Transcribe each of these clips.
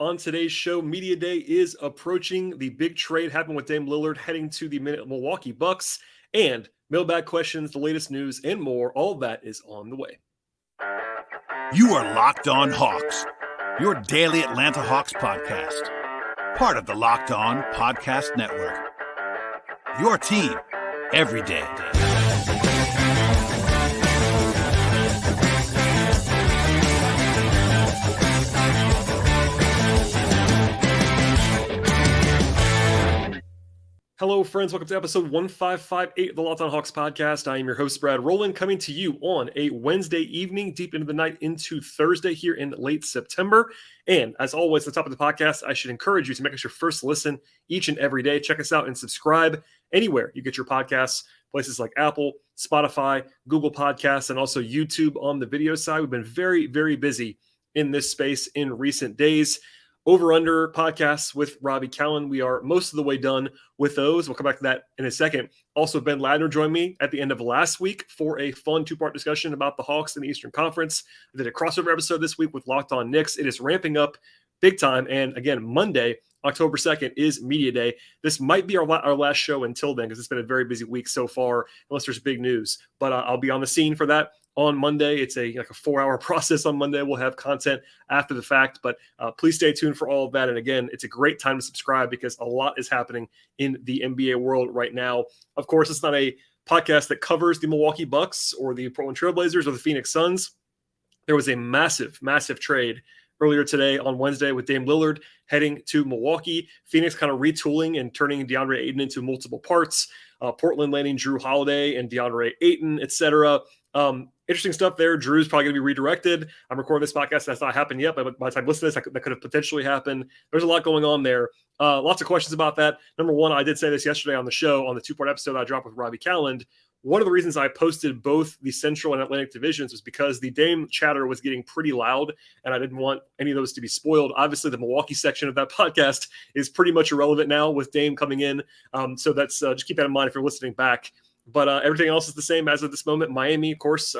On today's show, Media Day is approaching. The big trade happened with Dame Lillard heading to the Milwaukee Bucks, and mailbag questions, the latest news, and more. All of that is on the way. You are Locked On Hawks, your daily Atlanta Hawks podcast. Part of the Locked On Podcast Network. Your team every day. Hello, friends. Welcome to episode 1558 of the Locked On Hawks podcast. I am your host, Brad Rowland, coming to you on a Wednesday evening, deep into the night into Thursday here in late September. And as always, at the top of the podcast, I should encourage you to make us your first listen each and every day. Check us out and subscribe anywhere you get your podcasts, places like Apple, Spotify, Google Podcasts, and also YouTube on the video side. We've been very, very busy in this space in recent days. Over-under podcasts with Robbie Callan. We are most of the way done with those. We'll come back to that in a second. Also, Ben Ladner joined me at the end of last week for a fun two-part discussion about the Hawks in the Eastern Conference. I did a crossover episode this week with Locked On Knicks. It is ramping up big time. And again, Monday, October 2nd is Media Day. This might be our last show until then because it's been a very busy week so far, unless there's big news. But I'll be on the scene for that on Monday. It's a 4-hour process on Monday. We'll have content after the fact, but please stay tuned for all of that. And again, it's a great time to subscribe because a lot is happening in the NBA world right now. Of course, it's not a podcast that covers the Milwaukee Bucks or the Portland Trail Blazers or the Phoenix Suns. There was a massive, massive trade earlier today on Wednesday with Dame Lillard heading to Milwaukee. Phoenix kind of retooling and turning DeAndre Ayton into multiple parts. Portland landing Jrue Holiday and DeAndre Ayton, etc. Interesting stuff there. Jrue's probably going to be redirected. I'm recording this podcast. That's not happened yet, but by the time you listen to this, that could have potentially happened. There's a lot going on there. Lots of questions about that. Number one, I did say this yesterday on the show, on the two-part episode I dropped with Robbie Callan. One of the reasons I posted both the Central and Atlantic divisions was because the Dame chatter was getting pretty loud, and I didn't want any of those to be spoiled. Obviously, the Milwaukee section of that podcast is pretty much irrelevant now with Dame coming in. So that's just keep that in mind if you're listening back. But everything else is the same as of this moment. Miami, of course,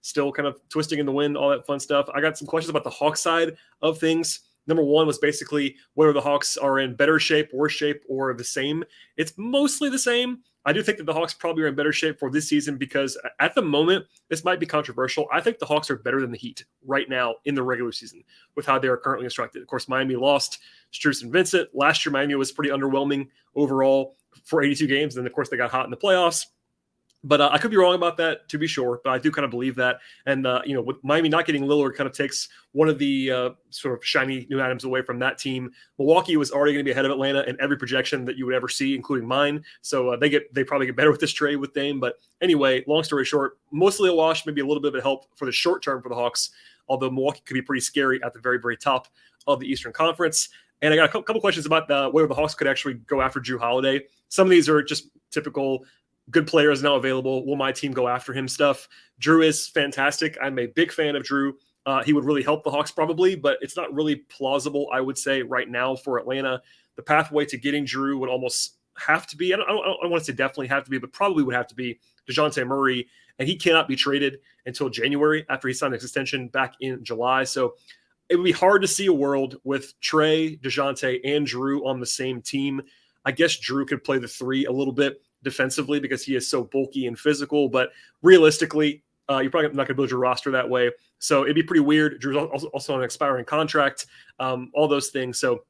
still kind of twisting in the wind, all that fun stuff. I got some questions about the Hawks side of things. Number one was basically whether the Hawks are in better shape, worse shape, or the same. It's mostly the same. I do think that the Hawks probably are in better shape for this season because at the moment, this might be controversial. I think the Hawks are better than the Heat right now in the regular season with how they are currently constructed. Of course, Miami lost Strus and Vincent. Last year, Miami was pretty underwhelming overall for 82 games. Then, of course, they got hot in the playoffs. But I could be wrong about that, to be sure. But I do kind of believe that. And, with Miami not getting Lillard kind of takes one of the sort of shiny new items away from that team. Milwaukee was already going to be ahead of Atlanta in every projection that you would ever see, including mine. So they probably get better with this trade with Dame. But anyway, long story short, mostly a wash, maybe a little bit of a help for the short term for the Hawks, although Milwaukee could be pretty scary at the very, very top of the Eastern Conference. And I got a couple questions about whether the Hawks could actually go after Jrue Holiday. Some of these are just typical good player is now available. Will my team go after him stuff? Jrue is fantastic. I'm a big fan of Jrue. He would really help the Hawks probably, but it's not really plausible, I would say, right now for Atlanta. The pathway to getting Jrue would almost have to be, I don't want to say definitely have to be, but probably would have to be DeJounte Murray, and he cannot be traded until January after he signed an extension back in July. So it would be hard to see a world with Trey, DeJounte, and Jrue on the same team. I guess Jrue could play the three a little bit defensively because he is so bulky and physical, but realistically, you're probably not going to build your roster that way. So it'd be pretty weird. Drew's also on an expiring contract, all those things. So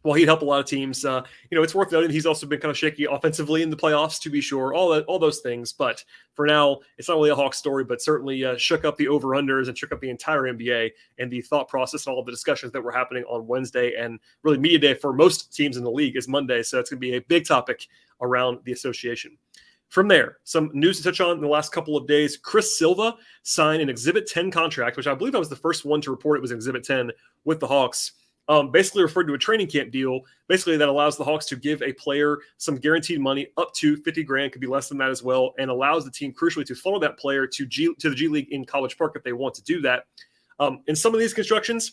while he'd help a lot of teams, it's worth noting he's also been kind of shaky offensively in the playoffs, to be sure, all those things. But for now, it's not really a Hawks story, but certainly shook up the over-unders and shook up the entire NBA and the thought process and all of the discussions that were happening on Wednesday. And really media day for most teams in the league is Monday. So it's going to be a big topic around the association. From there, some news to touch on in the last couple of days. Chris Silva signed an Exhibit 10 contract, which I believe I was the first one to report it was Exhibit 10 with the Hawks. Basically referred to a training camp deal, basically that allows the Hawks to give a player some guaranteed money up to $50,000, could be less than that as well, and allows the team crucially to funnel that player to the G League in College Park if they want to do that. In some of these constructions,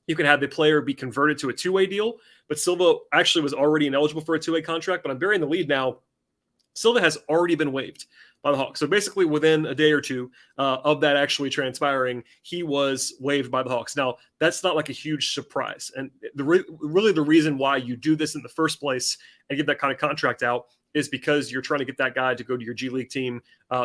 you can have the player be converted to a two-way deal, but Silva actually was already ineligible for a two-way contract, but I'm burying the lead now. Silva has already been waived by the Hawks. So basically within a day or two of that actually transpiring, he was waived by the Hawks. Now, that's not like a huge surprise. And really the reason why you do this in the first place and get that kind of contract out is because you're trying to get that guy to go to your G League team.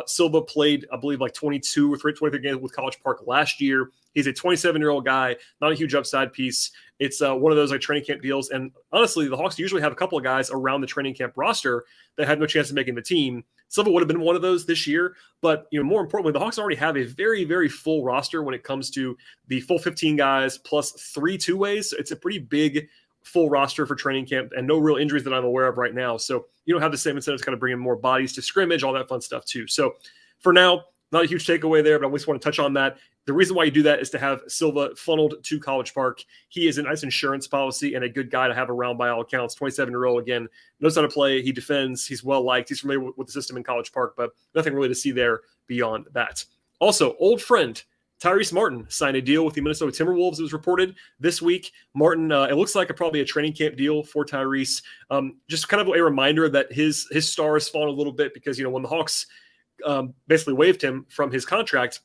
Silva played, I believe, like 22 or 23 games with College Park last year. He's a 27-year-old guy, not a huge upside piece. It's one of those like training camp deals. And honestly, the Hawks usually have a couple of guys around the training camp roster that had no chance of making the team. Silva would have been one of those this year. But more importantly, the Hawks already have a very, very full roster when it comes to the full 15 guys plus 3 two-ways. It's a pretty big full roster for training camp and no real injuries that I'm aware of right now. So you don't have the same incentives kind of bring in more bodies to scrimmage, all that fun stuff too. So for now, not a huge takeaway there, but I just want to touch on that. The reason why you do that is to have Silva funneled to College Park. He is a nice insurance policy and a good guy to have around by all accounts. 27-year-old, again, knows how to play. He defends. He's well-liked. He's familiar with the system in College Park, but nothing really to see there beyond that. Also, old friend Tyrese Martin signed a deal with the Minnesota Timberwolves. It was reported this week. Martin, it looks like probably a training camp deal for Tyrese. Just kind of a reminder that his star has fallen a little bit because, when the Hawks basically waived him from his contract,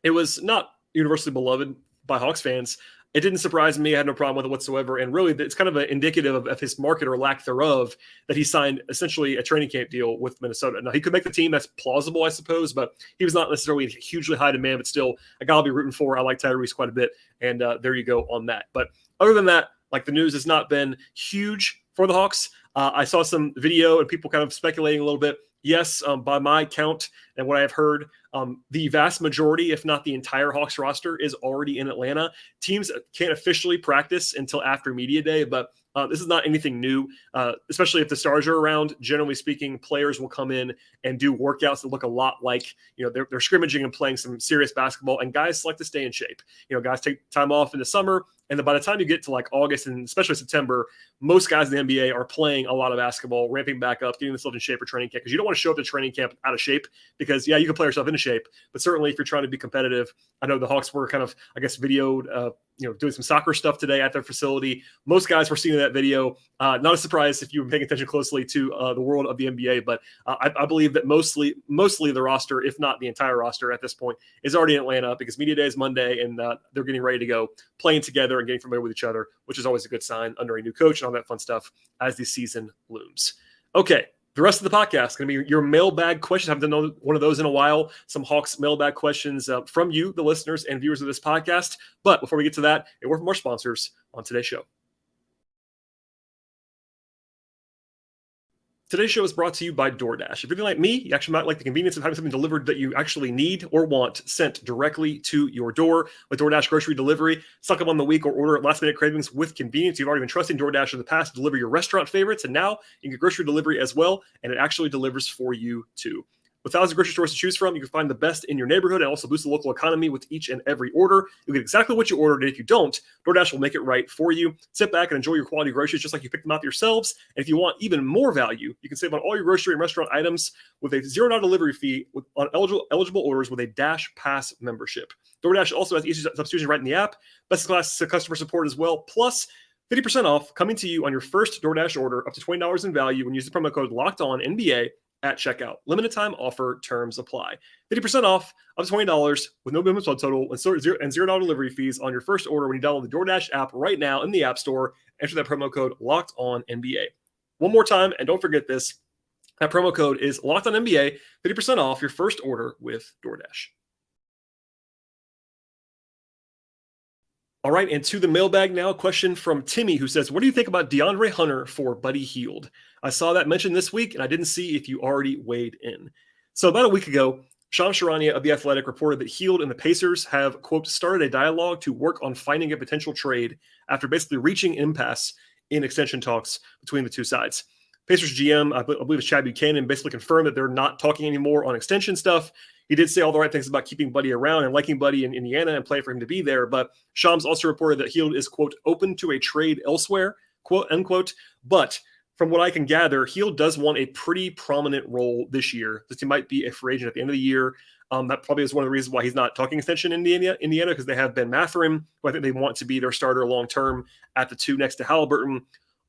it was not universally beloved by Hawks fans. It didn't surprise me. I had no problem with it whatsoever. And really, it's kind of indicative of his market or lack thereof that he signed essentially a training camp deal with Minnesota. Now, he could make the team. That's plausible, I suppose, but he was not necessarily hugely high demand, but still a guy I'll be rooting for. I like Tyrese quite a bit. And there you go on that. But other than that, like the news has not been huge for the Hawks. I saw some video and people kind of speculating a little bit. Yes, by my count and what I've heard, the vast majority, if not the entire Hawks roster, is already in Atlanta. Teams can't officially practice until after media day, but this is not anything new, especially if the stars are around. Generally speaking, players will come in and do workouts that look a lot like, they're scrimmaging and playing some serious basketball, and guys like to stay in shape. Guys take time off in the summer, and then by the time you get to like August and especially September, most guys in the NBA are playing a lot of basketball, ramping back up, getting themselves in shape for training camp, because you don't want to show up to training camp out of shape because, yeah, you can play yourself into shape, but certainly if you're trying to be competitive, I know the Hawks were kind of, I guess, videoed, doing some soccer stuff today at their facility. Most guys were seeing that video. Not a surprise if you were paying attention closely to the world of the NBA, but I believe that mostly the roster, if not the entire roster at this point, is already in Atlanta because media day is Monday and they're getting ready to go playing together and getting familiar with each other, which is always a good sign under a new coach and all that fun stuff as the season looms. Okay. The rest of the podcast is going to be your mailbag questions. I haven't done one of those in a while. Some Hawks mailbag questions from you, the listeners and viewers of this podcast. But before we get to that, a word from our sponsors on today's show. Today's show is brought to you by DoorDash. If you're like me, you actually might like the convenience of having something delivered that you actually need or want sent directly to your door. With DoorDash grocery delivery, suck up on the week or order at last-minute cravings with convenience. You've already been trusting DoorDash in the past to deliver your restaurant favorites, and now you can get grocery delivery as well, and it actually delivers for you too. With thousands of grocery stores to choose from, you can find the best in your neighborhood and also boost the local economy with each and every order. You'll get exactly what you ordered, and if you don't, DoorDash will make it right for you. Sit back and enjoy your quality groceries just like you picked them out yourselves. And if you want even more value, you can save on all your grocery and restaurant items with a $0 delivery fee on eligible orders with a Dash Pass membership. DoorDash also has easy substitution right in the app, best-in-class customer support as well, plus 50% off coming to you on your first DoorDash order up to $20 in value when you use the promo code LOCKEDONNBA at checkout. Limited time offer, terms apply. 50% off up to $20 with no minimum subtotal and $0 delivery fees on your first order when you download the DoorDash app right now in the App Store. Enter that promo code LOCKEDONNBA. One more time, and don't forget this. That promo code is LOCKEDONNBA, 50% off your first order with DoorDash. All right, and to the mailbag now. Question from Timmy, who says, what do you think about DeAndre Hunter for Buddy Hield? I saw that mentioned this week, and I didn't see if you already weighed in. So about a week ago, Sean Sharania of The Athletic reported that Hield and the Pacers have, quote, started a dialogue to work on finding a potential trade after basically reaching impasse in extension talks between the two sides. Pacers GM, I believe it's Chad Buchanan, basically confirmed that they're not talking anymore on extension stuff. He did say all the right things about keeping Buddy around and liking Buddy in Indiana and playing for him to be there. But Shams also reported that Hield is, quote, open to a trade elsewhere, quote, unquote. But from what I can gather, Hield does want a pretty prominent role this year. That he might be a free agent at the end of the year. That probably is one of the reasons why he's not talking extension in Indiana, because they have Ben Mathurin, who I think they want to be their starter long-term at the two next to Halliburton.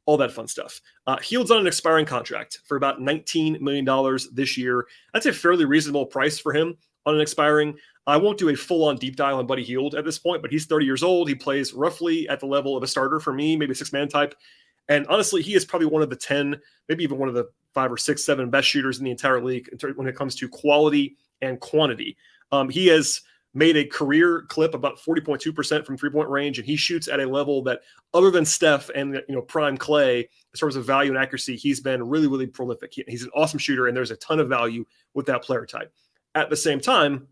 all that fun stuff. Hield's on an expiring contract for about $19 million this year. That's a fairly reasonable price for him on an expiring. I won't do a full-on deep dive on Buddy Hield at this point, but he's 30 years old. He plays roughly at the level of a starter for me, maybe a six-man type. And honestly, he is probably one of the 10, maybe even one of the 5 or 6, 7 best shooters in the entire league when it comes to quality and quantity. He has made a career clip about 40.2% from three-point range, and he shoots at a level that, other than Steph and prime Clay, as far as of value and accuracy, he's been really, really prolific. He's an awesome shooter, and there's a ton of value with that player type. At the same time,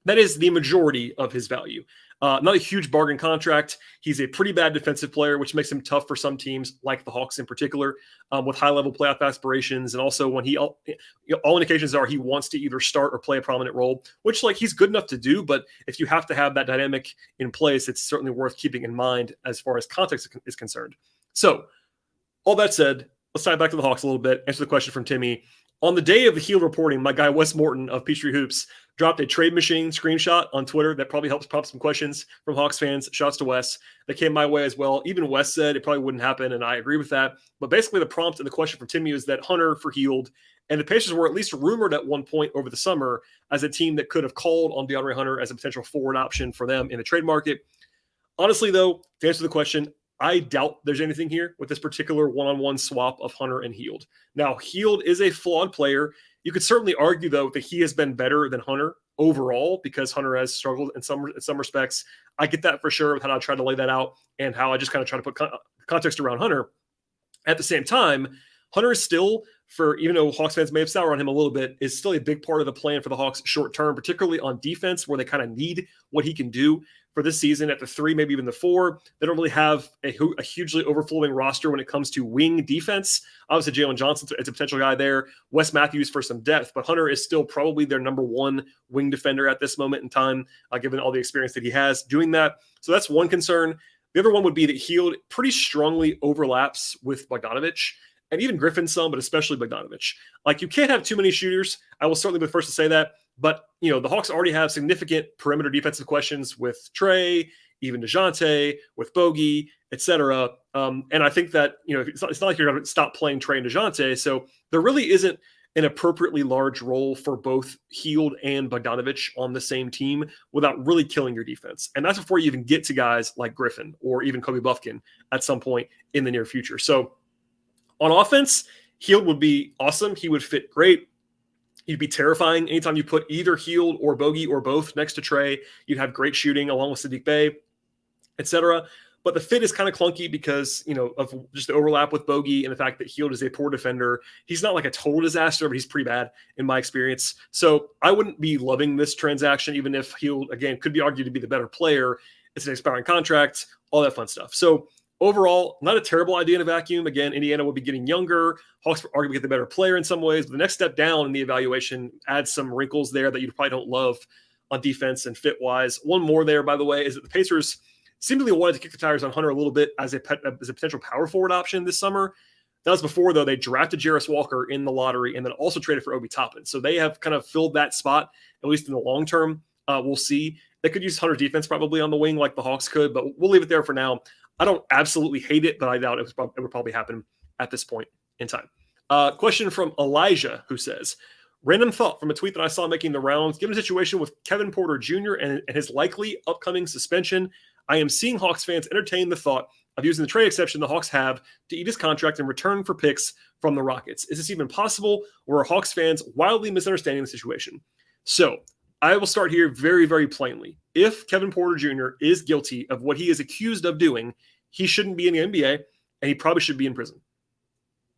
that is the majority of his value. Not a huge bargain contract. He's a pretty bad defensive player, which makes him tough for some teams, like the Hawks in particular, with high-level playoff aspirations. And also when all indications are he wants to either start or play a prominent role, which he's good enough to do. But if you have to have that dynamic in place, it's certainly worth keeping in mind as far as context is concerned. So all that said, let's tie back to the Hawks a little bit, answer the question from Timmy. On the day of the Hield reporting, my guy Wes Morton of Peachtree Hoops dropped a trade machine screenshot on Twitter that probably helps prompt some questions from Hawks fans. Shouts to Wes. That came my way as well. Even Wes said it probably wouldn't happen, and I agree with that. But basically the prompt and the question from Timmy is that Hunter for Hield, and the Pacers were at least rumored at one point over the summer as a team that could have called on DeAndre Hunter as a potential forward option for them in the trade market. Honestly, though, to answer the question, I doubt there's anything here with this particular one-on-one swap of Hunter and Hield. Now, Hield is a flawed player. You could certainly argue, though, that he has been better than Hunter overall because Hunter has struggled in some respects. I get that for sure with how I try to lay that out and how I just kind of try to put context around Hunter. At the same time, Hunter is still, even though Hawks fans may have soured on him a little bit, is still a big part of the plan for the Hawks short term, particularly on defense, where they kind of need what he can do for this season at the 3, maybe even the 4. They don't really have a hugely overflowing roster when it comes to wing defense. Obviously, Jalen Johnson is a potential guy there. Wes Matthews for some depth, but Hunter is still probably their number 1 wing defender at this moment in time, given all the experience that he has doing that. So that's one concern. The other one would be that Hield pretty strongly overlaps with Bogdanović, and even Griffin some, but especially Bogdanović. You can't have too many shooters. I will certainly be the first to say that. But, the Hawks already have significant perimeter defensive questions with Trey, even DeJounte, with Bogey, etc. And I think that, it's not like you're going to stop playing Trey and DeJounte. So there really isn't an appropriately large role for both Hield and Bogdanović on the same team without really killing your defense. And that's before you even get to guys like Griffin or even Kobe Buffkin at some point in the near future. So on offense, Hield would be awesome. He would fit great. He'd be terrifying anytime you put either Hield or Bogey or both next to Trey. You'd have great shooting along with Saddiq Bey, etc. But the fit is kind of clunky because, of just the overlap with Bogey and the fact that Hield is a poor defender. He's not like a total disaster, but he's pretty bad in my experience. So I wouldn't be loving this transaction, even if Hield, again, could be argued to be the better player. It's an expiring contract, all that fun stuff. So overall, not a terrible idea in a vacuum. Again, Indiana will be getting younger. Hawks will arguably get the better player in some ways, but the next step down in the evaluation adds some wrinkles there that you probably don't love on defense and fit-wise. One more there, by the way, is that the Pacers seemingly wanted to kick the tires on Hunter a little bit as a potential power forward option this summer. That was before, though, they drafted Jarace Walker in the lottery and then also traded for Obi Toppin. So they have kind of filled that spot, at least in the long term. We'll see. They could use Hunter's defense probably on the wing like the Hawks could, but we'll leave it there for now. I don't absolutely hate it, but I doubt it would probably happen at this point in time. Question from Elijah, who says, random thought from a tweet that I saw making the rounds. Given the situation with Kevin Porter Jr. and his likely upcoming suspension, I am seeing Hawks fans entertain the thought of using the trade exception the Hawks have to eat his contract in return for picks from the Rockets. Is this even possible, or are Hawks fans wildly misunderstanding the situation? So I will start here very, very plainly. If Kevin Porter Jr. is guilty of what he is accused of doing, he shouldn't be in the NBA, and he probably should be in prison.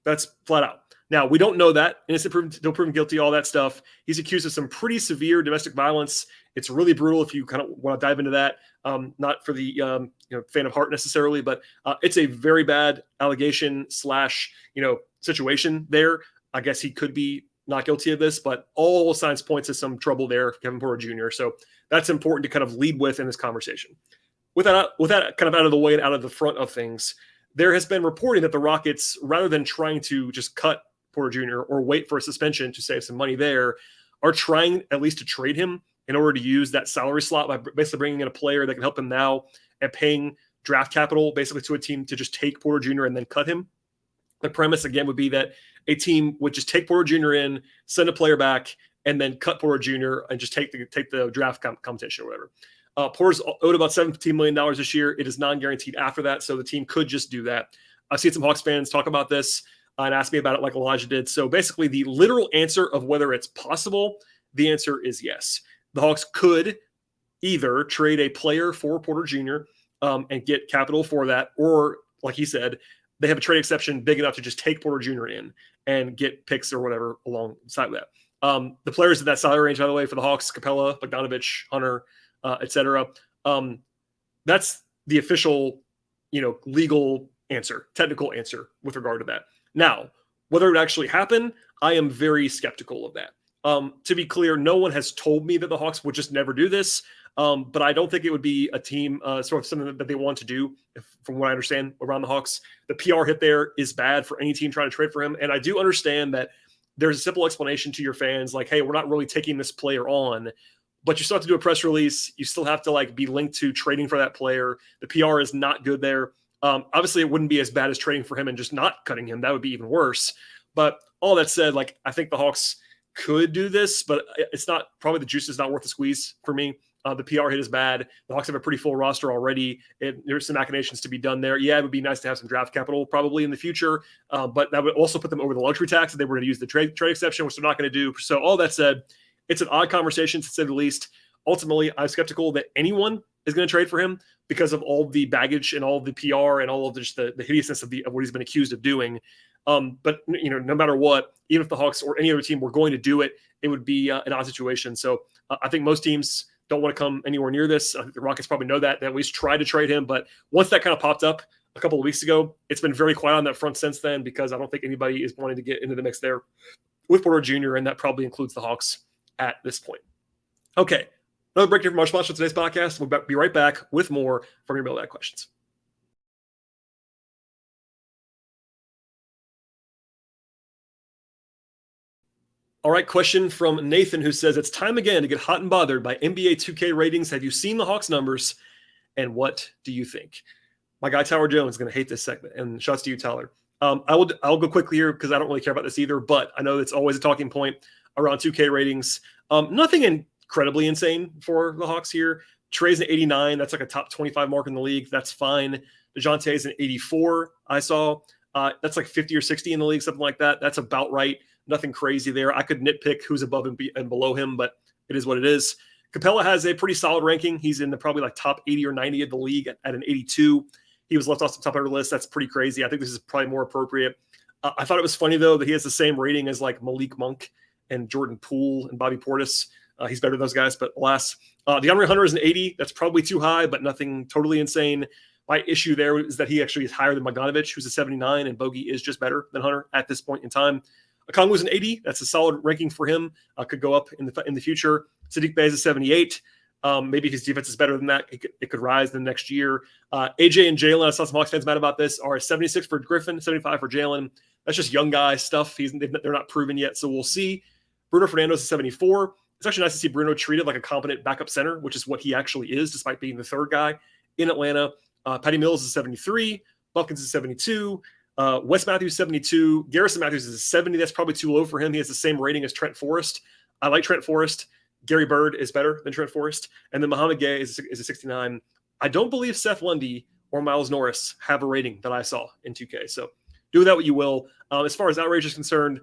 That's flat out. Now, we don't know that. Innocent don't prove him guilty, all that stuff. He's accused of some pretty severe domestic violence. It's really brutal if you kind of want to dive into that. Not for the fan of heart necessarily, but it's a very bad allegation / situation there. I guess he could be not guilty of this, but all signs point to some trouble there for Kevin Porter Jr. So that's important to kind of lead with in this conversation. With that kind of out of the way and out of the front of things, there has been reporting that the Rockets, rather than trying to just cut Porter Jr. or wait for a suspension to save some money there, are trying at least to trade him in order to use that salary slot by basically bringing in a player that can help him now and paying draft capital basically to a team to just take Porter Jr. and then cut him. The premise, again, would be that a team would just take Porter Jr. in, send a player back, and then cut Porter Jr. and just take the draft competition or whatever. Porter's owed about $17 million this year. It is non-guaranteed after that, so the team could just do that. I've seen some Hawks fans talk about this and ask me about it like Elijah did. So basically, the literal answer of whether it's possible, the answer is yes. The Hawks could either trade a player for Porter Jr. And get capital for that, or like he said, they have a trade exception big enough to just take Porter Jr. in and get picks or whatever alongside of that. The players in that salary range, by the way, for the Hawks, Capella, Bogdanovich, Hunter, etc. That's the official, legal answer, technical answer with regard to that. Now, whether it would actually happen, I am very skeptical of that. To be clear, no one has told me that the Hawks would just never do this. But I don't think it would be a team sort of something that they want to do, from what I understand around the Hawks. The PR hit there is bad for any team trying to trade for him. And I do understand that there's a simple explanation to your fans, like, hey, we're not really taking this player on, but you still have to do a press release. You still have to be linked to trading for that player. The PR is not good there. Obviously, it wouldn't be as bad as trading for him and just not cutting him. That would be even worse. But all that said, I think the Hawks could do this, but it's not, probably the juice is not worth the squeeze for me. The PR hit is bad. The Hawks have a pretty full roster already. There's some machinations to be done there. Yeah, it would be nice to have some draft capital probably in the future, but that would also put them over the luxury tax if they were going to use the trade exception, which they're not going to do. So all that said, it's an odd conversation to say the least. Ultimately, I'm skeptical that anyone is going to trade for him because of all the baggage and all the PR and all of just the hideousness of what he's been accused of doing. But no matter what, even if the Hawks or any other team were going to do it, it would be an odd situation. So I think most teams don't want to come anywhere near this. I think the Rockets probably know that. They at least tried to trade him. But once that kind of popped up a couple of weeks ago, it's been very quiet on that front since then, because I don't think anybody is wanting to get into the mix there with Porter Jr., and that probably includes the Hawks at this point. Okay, another break here from our sponsor for today's podcast. We'll be right back with more from your mailbag questions. All right, question from Nathan, who says, it's time again to get hot and bothered by NBA 2K ratings. Have you seen the Hawks numbers, and what do you think? My guy Tyler Jones is going to hate this segment, and shouts to you, Tyler. I'll go quickly here because I don't really care about this either, but I know it's always a talking point around 2K ratings. Nothing incredibly insane for the Hawks here. Trey's an 89. That's like a top 25 mark in the league. That's fine. DeJounte is an 84. I saw that's like 50 or 60 in the league, something like that. That's about right. Nothing crazy there. I could nitpick who's above and below him, but it is what it is. Capella has a pretty solid ranking. He's in the probably top 80 or 90 of the league at an 82. He was left off the top of the list. That's pretty crazy. I think this is probably more appropriate. I thought it was funny, though, that he has the same rating as Malik Monk and Jordan Poole and Bobby Portis. He's better than those guys, but alas. DeAndre Hunter is an 80. That's probably too high, but nothing totally insane. My issue there is that he actually is higher than Bogdanovich, who's a 79, and Bogey is just better than Hunter at this point in time. Okongwu's an 80. That's a solid ranking for him. Could go up in the future. Saddiq Bey is a 78. Maybe if his defense is better than that, it could rise the next year. AJ and Jalen, I saw some Hawks fans mad about this, are a 76 for Griffin, 75 for Jalen. That's just young guy stuff. They're not proven yet, so we'll see. Bruno Fernando is a 74. It's actually nice to see Bruno treated like a competent backup center, which is what he actually is, despite being the third guy in Atlanta. Patty Mills is 73. Buckins is 72. Wes Matthews, 72. Garrison Matthews is a 70. That's probably too low for him. He has the same rating as Trent Forrest. I like Trent Forrest. Gary Bird is better than Trent Forrest. And then Muhammad Gay is a 69. I don't believe Seth Lundy or Miles Norris have a rating that I saw in 2K. So do with that what you will. As far as outrage is concerned,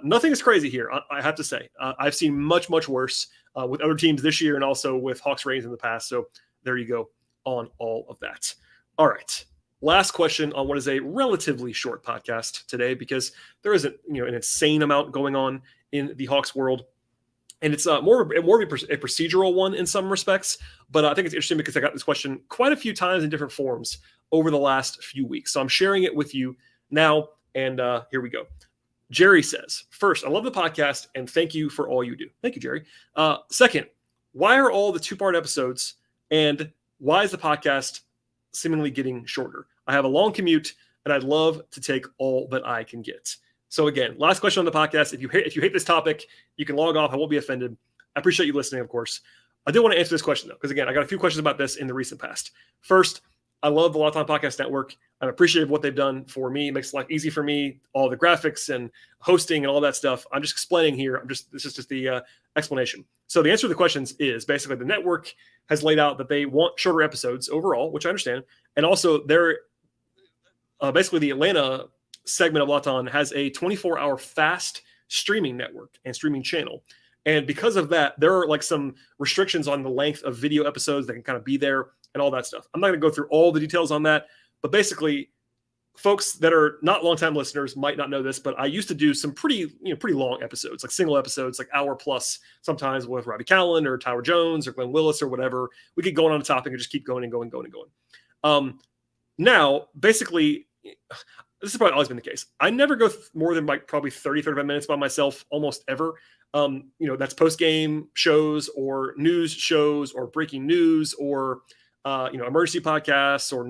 nothing is crazy here, I have to say. I've seen much, much worse with other teams this year and also with Hawks ratings in the past. So there you go on all of that. All right. Last question on what is a relatively short podcast today, because there isn't an insane amount going on in the Hawks world. And it's more of a procedural one in some respects. But I think it's interesting because I got this question quite a few times in different forms over the last few weeks. So I'm sharing it with you now. And here we go. Jerry says, first, I love the podcast and thank you for all you do. Thank you, Jerry. Second, why are all the two-part episodes and why is the podcast seemingly getting shorter? I have a long commute and I'd love to take all that I can get. So again, last question on the podcast. If you hate this topic, you can log off. I won't be offended. I appreciate you listening, of course. I do want to answer this question though, because again, I got a few questions about this in the recent past. First, I love the Locked On Podcast Network. I'm appreciative of what they've done for me. It makes life easy for me, all the graphics and hosting and all that stuff. I'm just explaining here. This is just the explanation. So the answer to the questions is basically the network has laid out that they want shorter episodes overall, which I understand. And also they're basically the Atlanta segment of Locked On has a 24-hour fast streaming network and streaming channel. And because of that, there are like some restrictions on the length of video episodes that can kind of be there and all that stuff. I'm not going to go through all the details on that, but basically folks that are not longtime listeners might not know this, but I used to do some pretty long episodes, like single episodes, like hour plus, sometimes with Robbie Callan or Tyler Jones or Glenn Willis or whatever. We could go on a topic and just keep going and going and going and going. Now, basically, this has probably always been the case. I never go more than like probably 30, 35 minutes by myself almost ever. That's post-game shows or news shows or breaking news or, emergency podcasts or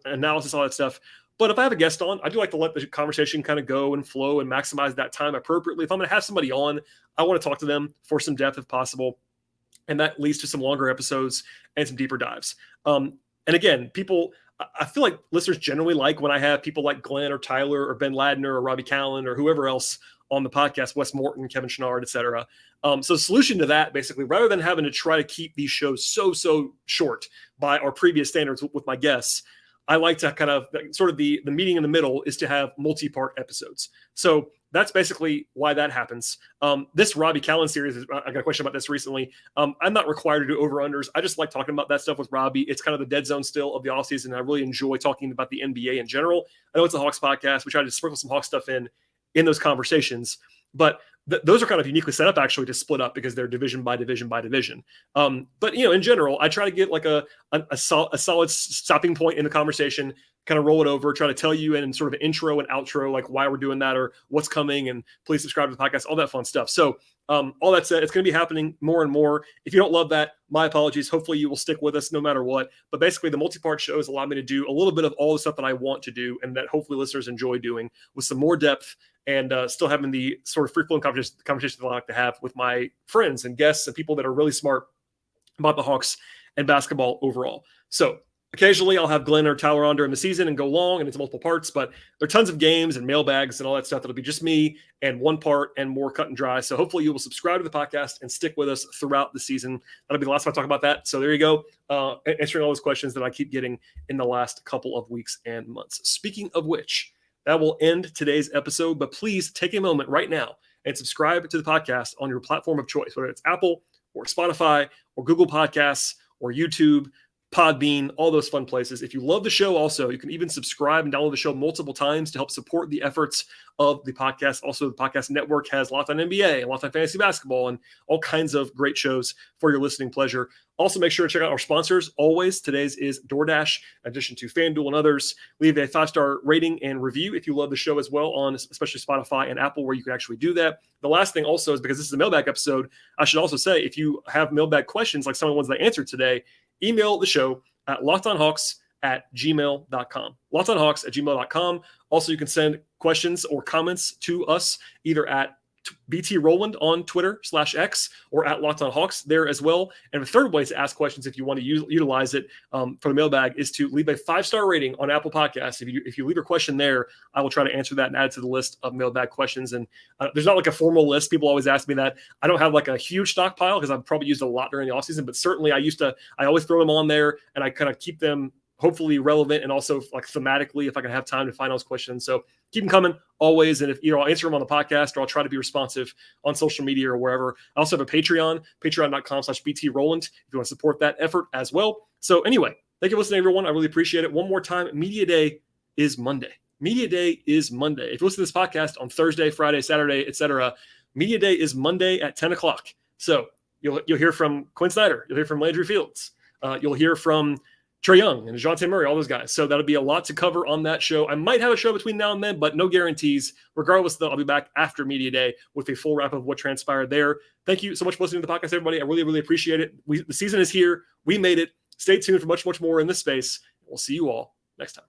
analysis, all that stuff. But if I have a guest on, I do like to let the conversation kind of go and flow and maximize that time appropriately. If I'm going to have somebody on, I want to talk to them for some depth if possible. And that leads to some longer episodes and some deeper dives. And again, I feel like listeners generally like when I have people like Glenn or Tyler or Ben Ladner or Robbie Callan or whoever else on the podcast, Wes Morton, Kevin Chenard, et cetera. So the solution to that, basically, rather than having to try to keep these shows so short by our previous standards with my guests, I like to kind of sort of the meeting in the middle is to have multi-part episodes. So that's basically why that happens. This Robbie Callan series, I got a question about this recently. I'm not required to do over-unders. I just like talking about that stuff with Robbie. It's kind of the dead zone still of the offseason. I really enjoy talking about the NBA in general. I know it's a Hawks podcast. We try to sprinkle some Hawks stuff in those conversations. But those are kind of uniquely set up actually to split up because they're division by division by division. But in general, I try to get like a solid stopping point in the conversation, kind of roll it over, try to tell you in sort of an intro and outro, like why we're doing that or what's coming, and please subscribe to the podcast, all that fun stuff. So all that said, it's going to be happening more and more. If you don't love that, my apologies. Hopefully you will stick with us no matter what. But basically the multi-part shows allow me to do a little bit of all the stuff that I want to do and that hopefully listeners enjoy doing with some more depth and still having the sort of free-flowing conversation that I like to have with my friends and guests and people that are really smart about the Hawks and basketball overall. So occasionally I'll have Glenn or Tyler on during the season and go long and it's multiple parts, but there are tons of games and mailbags and all that stuff that'll be just me and one part and more cut and dry. So hopefully you will subscribe to the podcast and stick with us throughout the season. That'll be the last time I talk about that. So there you go. Answering all those questions that I keep getting in the last couple of weeks and months. Speaking of which, that will end today's episode, but please take a moment right now and subscribe to the podcast on your platform of choice, whether it's Apple or Spotify or Google Podcasts or YouTube, Podbean, all those fun places. If you love the show also, you can even subscribe and download the show multiple times to help support the efforts of the podcast. Also, the podcast network has Locked On NBA and Locked On Fantasy Basketball and all kinds of great shows for your listening pleasure. Also, make sure to check out our sponsors. Always, today's is DoorDash, in addition to FanDuel and others. Leave a 5-star rating and review if you love the show as well on especially Spotify and Apple, where you can actually do that. The last thing also is, because this is a mailbag episode, I should also say, if you have mailbag questions like some of the ones that I answered today, email the show at lockedonhawks@gmail.com. lockedonhawks@gmail.com. Also, you can send questions or comments to us either at BT Rowland on Twitter /X or at Locked On Hawks there as well. And the third way to ask questions, if you want to utilize it for the mailbag, is to leave a 5-star rating on Apple Podcasts. If you leave a question there, I will try to answer that and add it to the list of mailbag questions. And there's not like a formal list. People always ask me that. I don't have like a huge stockpile because I've probably used a lot during the offseason, but certainly I always throw them on there and I kind of keep them hopefully relevant and also like thematically if I can have time to find those questions. So keep them coming always. And if I'll answer them on the podcast or I'll try to be responsive on social media or wherever. I also have a Patreon, patreon.com/BT Rowland, if you want to support that effort as well. So anyway, thank you for listening, everyone. I really appreciate it. One more time, Media Day is Monday. Media Day is Monday. If you listen to this podcast on Thursday, Friday, Saturday, etc., Media Day is Monday at 10 o'clock. So you'll hear from Quinn Snyder. You'll hear from Landry Fields. You'll hear from Trae Young and DeJounte Murray, all those guys. So that'll be a lot to cover on that show. I might have a show between now and then, but no guarantees. Regardless, though, I'll be back after Media Day with a full wrap of what transpired there. Thank you so much for listening to the podcast, everybody. I really, really appreciate it. The season is here. We made it. Stay tuned for much, much more in this space. We'll see you all next time.